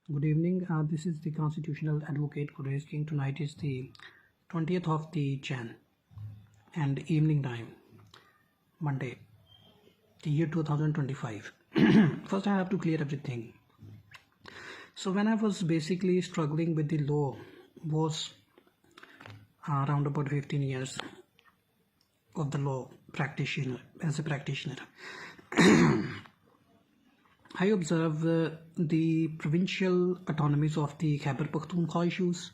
Good evening. This is the Constitutional Advocate Gulraiz King. Tonight is the 20th of the Jan and evening time, Monday, the year 2025. First, I have to clear everything. So, when I was basically struggling with the law, was around about 15 years of the law practitioner as a practitioner. I observe the provincial autonomies of the Khyber Pakhtunkhwa issues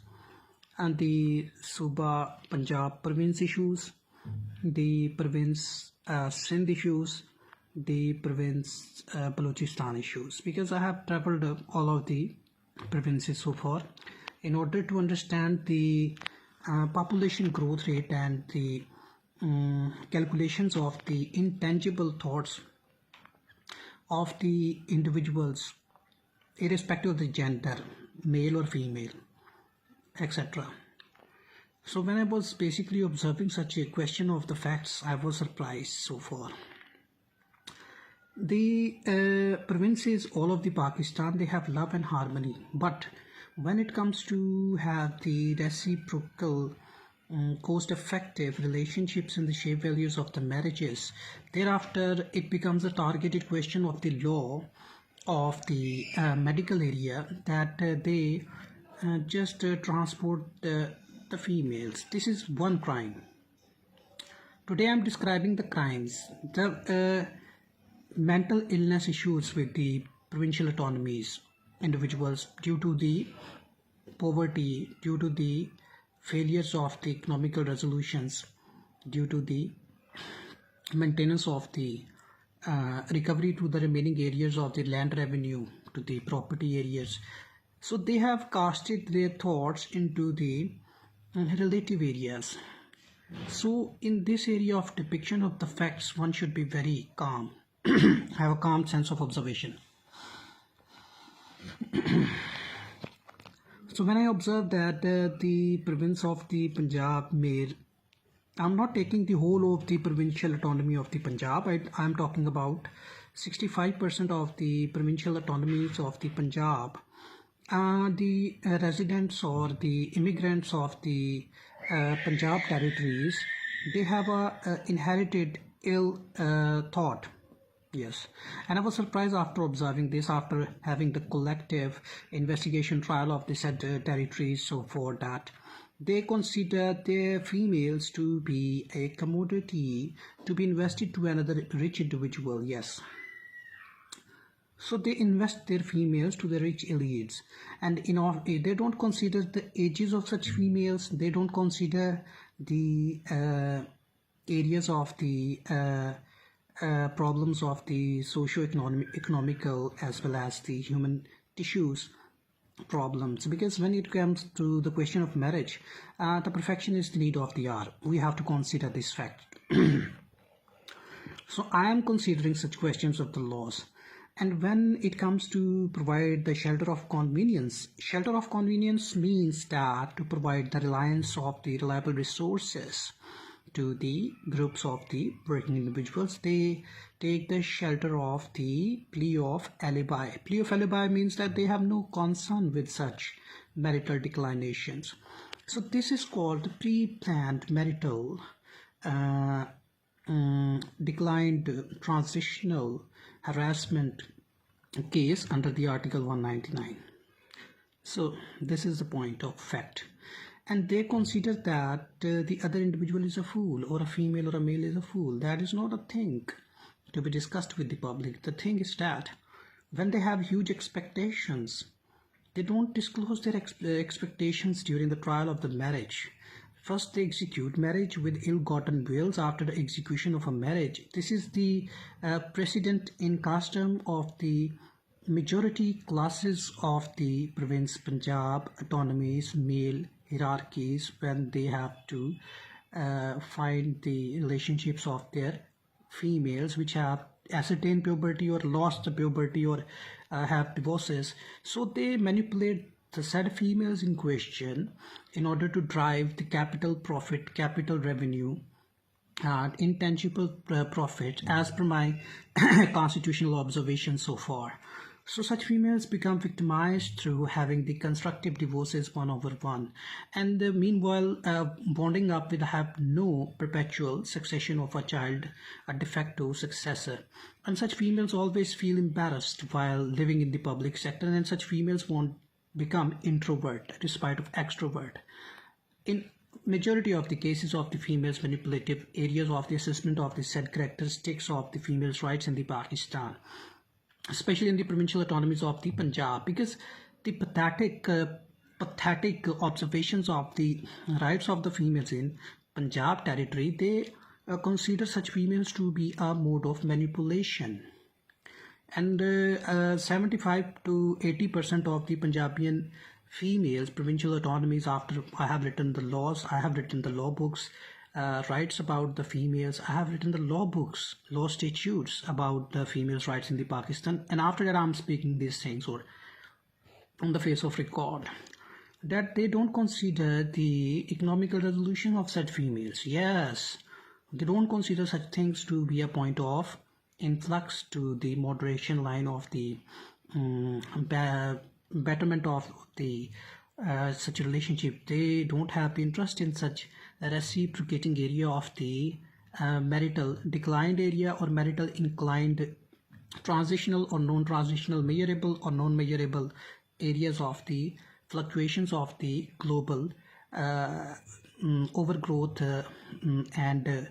and the Suba Punjab province issues, the province Sindh issues, the province Balochistan issues, because I have traveled all of the provinces so far in order to understand the population growth rate and the calculations of the intangible thoughts of the individuals, irrespective of the gender, male or female, etc. So when I was basically observing such a question of the facts, I was surprised so far. The provinces, all of the Pakistan, they have love and harmony, but when it comes to have the reciprocal cost-effective relationships in the shape values of the marriages, thereafter it becomes a targeted question of the law of the medical area that they just transport the females. This is one crime. Today I'm describing the crimes, the mental illness issues with the provincial autonomies, individuals due to the poverty, due to the failures of the economical resolutions, due to the maintenance of the recovery to the remaining areas of the land revenue to the property areas. So they have casted their thoughts into the relative areas. So in this area of depiction of the facts, one should be very calm, have a calm sense of observation. So when I observe that the province of the Punjab made, I'm not taking the whole of the provincial autonomy of the Punjab. I'm talking about 65% of the provincial autonomies of the Punjab. The residents or the immigrants of the Punjab territories, they have a inherited ill thought. Yes, and I was surprised after observing this, after having the collective investigation trial of the said territories, so for that they consider their females to be a commodity to be invested to another rich individual. Yes, so they invest their females to the rich elites, and they don't consider the ages of such females. They don't consider the areas of the problems of the socio-economical as well as the human tissues problems, because when it comes to the question of marriage, the perfection is the need of the hour. We have to consider this fact. So I am considering such questions of the laws, and when it comes to provide the shelter of convenience means that to provide the reliance of the reliable resources to the groups of the working individuals. They take the shelter of the plea of alibi. Plea of alibi means that they have no concern with such marital declinations. So this is called the pre-planned marital declined transitional harassment case under the Article 199. So this is the point of fact. And they consider that the other individual is a fool, or a female or a male is a fool. That is not a thing to be discussed with the public. The thing is that when they have huge expectations, they don't disclose their expectations during the trial of the marriage. First, they execute marriage with ill-gotten wills after the execution of a marriage. This is the precedent in custom of the majority classes of the province Punjab autonomies, male hierarchies, when they have to find the relationships of their females which have ascertained puberty or lost the puberty or have divorces. So they manipulate the said females in question in order to drive the capital profit, capital revenue, intangible profit as per my constitutional observation so far. So such females become victimized through having the constructive divorces 1/1, and meanwhile bonding up with have no perpetual succession of a child, a de facto successor. And such females always feel embarrassed while living in the public sector, and such females won't become introvert despite of extrovert. In majority of the cases of the females manipulative areas of the assessment of the said characteristics of the females' rights in the Pakistan, especially in the provincial autonomies of the Punjab, because the pathetic observations of the rights of the females in Punjab territory, they consider such females to be a mode of manipulation. And 75 to 80% of the Punjabian females provincial autonomies, after I have written the laws, I have written the law books, rights about the females, I have written the law books, law statutes about the females' rights in the Pakistan, and after that I'm speaking these things or on the face of record, that they don't consider the economical resolution of such females. Yes, they don't consider such things to be a point of influx to the moderation line of the betterment of the such a relationship. They don't have interest in such a reciprocating area of the marital declined area or marital inclined transitional or non-transitional, measurable or non-measurable areas of the fluctuations of the global overgrowth and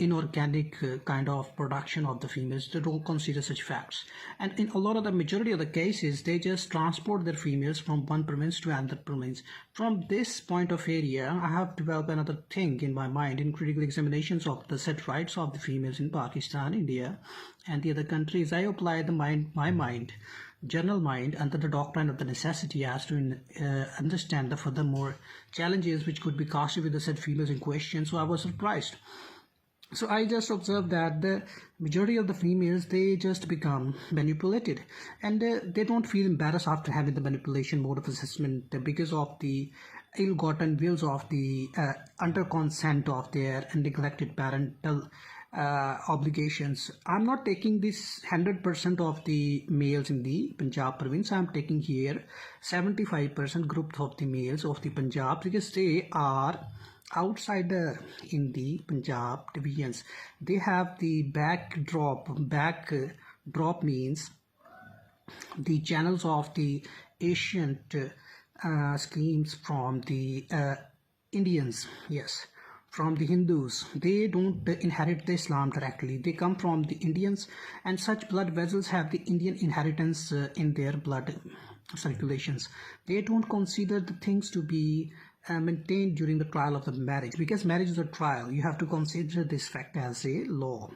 inorganic kind of production of the females. They don't consider such facts, and in a lot of the majority of the cases they just transport their females from one province to another province. From this point of area, I have developed another thing in my mind in critical examinations of the set rights of the females in Pakistan, India and the other countries. I apply my general mind under the doctrine of the necessity as to understand the furthermore challenges which could be casted with the said females in question. So I was surprised. So I just observed that the majority of the females, they just become manipulated, and they don't feel embarrassed after having the manipulation mode of assessment because of the ill-gotten wills of the under consent of their neglected parental obligations. I'm not taking this 100% of the males in the Punjab province. I'm taking here 75% group of the males of the Punjab, because they are outsider in the Punjab divisions. They have the backdrop means the channels of the ancient schemes from the Indians, yes, from the Hindus. They don't inherit the Islam directly. They come from the Indians, and such blood vessels have the Indian inheritance in their blood circulations. They don't consider the things to be maintained during the trial of the marriage, because marriage is a trial. You have to consider this fact as a law.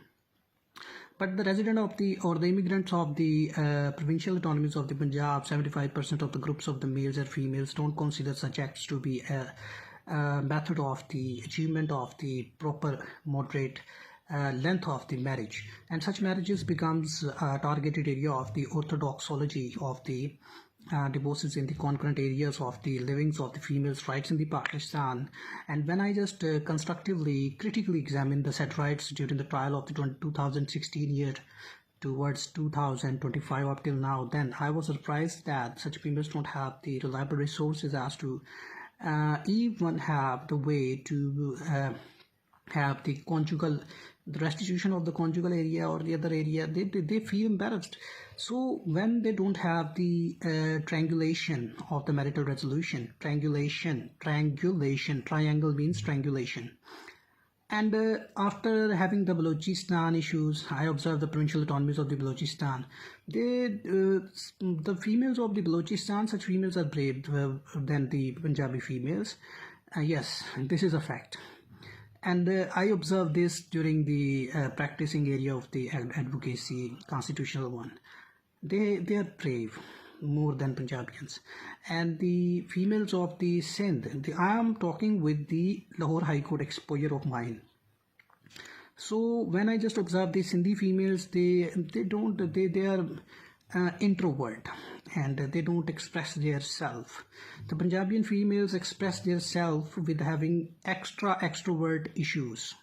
But the resident of the or the immigrants of the provincial autonomies of the Punjab, 75% of the groups of the males and females don't consider such acts to be a method of the achievement of the proper moderate length of the marriage, and such marriages becomes a targeted area of the orthodoxology of the divorces in the concurrent areas of the livings of the females' rights in the Pakistan. And when I just constructively, critically examine the said rights during the trial of the 2016 year towards 2025 up till now, then I was surprised that such females don't have the reliable resources as to even have the way to have the conjugal, the restitution of the conjugal area or the other area. They feel embarrassed. So when they don't have the triangulation of the marital resolution, triangulation, triangle means strangulation. And after having the Balochistan issues, I observed the provincial autonomies of the Balochistan. The females of the Balochistan, such females are brave than the Punjabi females. Yes, this is a fact. And I observed this during the practicing area of the advocacy, constitutional one. They are brave more than Punjabians. And the females of the Sindh, I am talking with the Lahore High Court exposure of mine. So when I just observe the Sindhi females, they are introvert and they don't express their self. The Punjabian females express their self with having extrovert issues.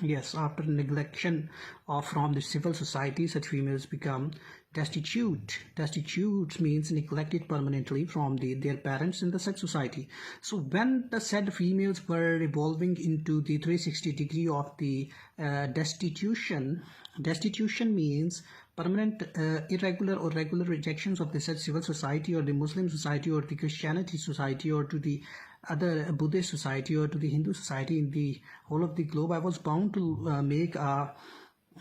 Yes, after neglection of from the civil society, such females become destitute. Destitute means neglected permanently from their parents in the said society. So when the said females were evolving into the 360 degree of the destitution, destitution means permanent, irregular or regular rejections of the said civil society or the Muslim society or the Christianity society or to the other Buddhist society or to the Hindu society in the whole of the globe. I was bound to make a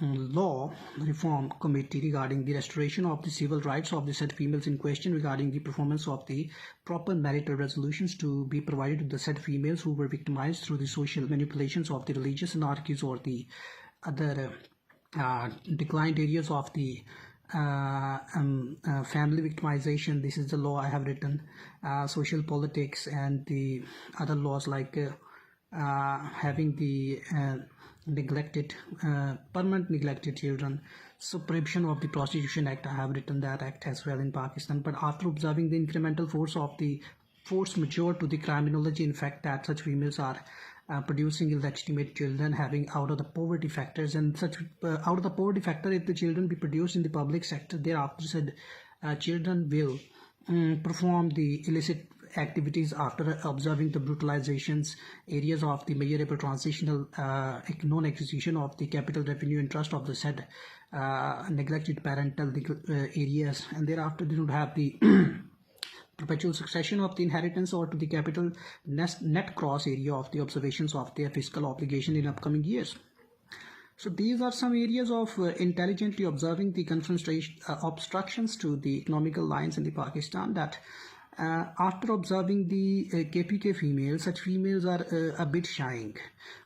law reform committee regarding the restoration of the civil rights of the said females in question, regarding the performance of the proper marital resolutions to be provided to the said females who were victimized through the social manipulations of the religious anarchies or the other declined areas of the family victimization. This is the law I have written. Social politics and the other laws like having the neglected, permanent neglected children. So prohibition of the Prostitution Act, I have written that act as well in Pakistan. But after observing the incremental force of the force majeure to the criminology, in fact, that such females are producing illegitimate children, having out of the poverty factors, and such out of the poverty factor, if the children be produced in the public sector, thereafter said children will perform the illicit activities after observing the brutalizations areas of the measurable transitional non-acquisition of the capital revenue interest of the said neglected parental areas, and thereafter they don't have the perpetual succession of the inheritance or to the capital net cross area of the observations of their fiscal obligation in upcoming years. So these are some areas of intelligently observing the obstructions to the economical lines in the Pakistan, that after observing the KPK females, such females are a bit shying,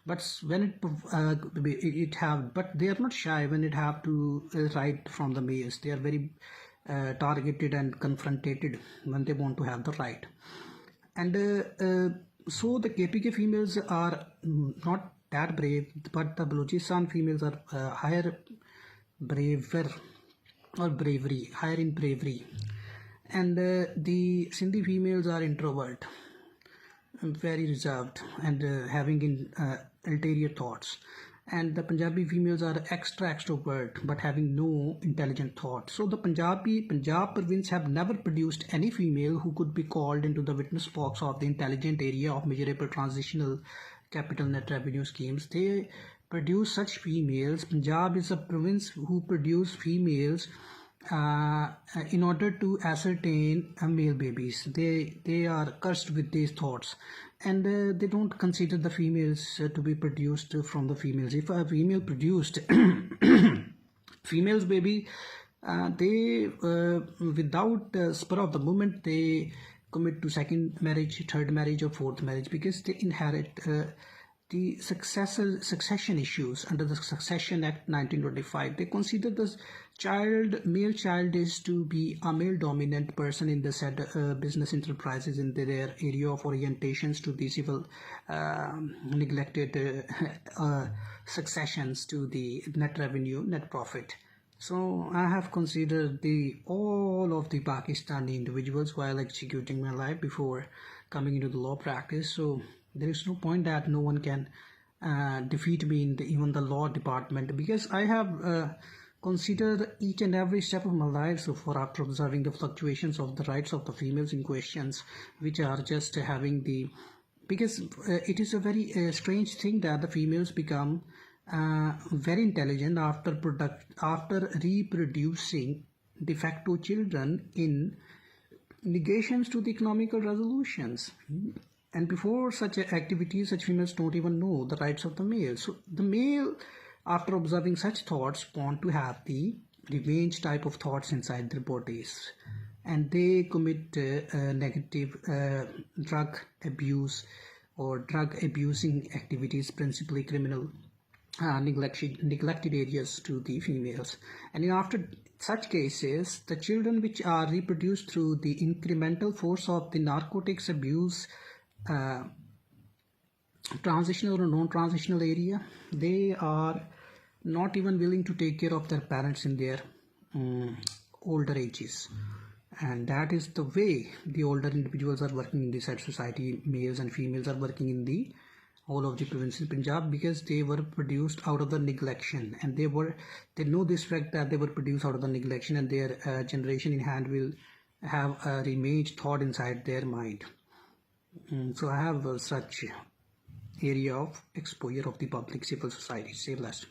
but when but they are not shy when it have to write from the males. They are very targeted and confronted when they want to have the right. And so the KPK females are not that brave, but the Balochistan females are higher braver or bravery, higher in bravery. And the Sindhi females are introvert, very reserved, and having ulterior thoughts. And the Punjabi females are extrovert but having no intelligent thought. So the Punjab province have never produced any female who could be called into the witness box of the intelligent area of measurable transitional capital net revenue schemes. They produce such females. Punjab is a province who produce females in order to ascertain male babies. They are cursed with these thoughts, and they don't consider the females to be produced from the females. If a female produced female's baby, they without spur of the moment they commit to second marriage, third marriage or fourth marriage, because they inherit the succession issues under the Succession Act 1925. They consider the male child is to be a male dominant person in the said business enterprises in their area of orientations to the civil neglected successions to the net revenue, net profit. So I have considered all of the Pakistani individuals while executing my life before coming into the law practice. So there is no point that no one can defeat me in even the law department, because I have considered each and every step of my life so far after observing the fluctuations of the rights of the females in questions, which are just having the, because it is a very strange thing that the females become very intelligent after reproducing de facto children in negations to the economical resolutions. And before such activities, such females don't even know the rights of the male. So the male, after observing such thoughts, want to have the revenge type of thoughts inside their bodies, and they commit negative drug abuse or drug abusing activities, principally criminal neglected areas to the females. And after such cases, the children which are reproduced through the incremental force of the narcotics abuse, transitional or non-transitional area, they are not even willing to take care of their parents in their older ages. And that is the way the older individuals are working in the said society. Males and females are working in the all of the provinces in Punjab, because they were produced out of the neglection, and they know this fact that they were produced out of the neglection, and their generation in hand will have a remade thought inside their mind. So I have such area of exposure of the public civil society. Stay blessed.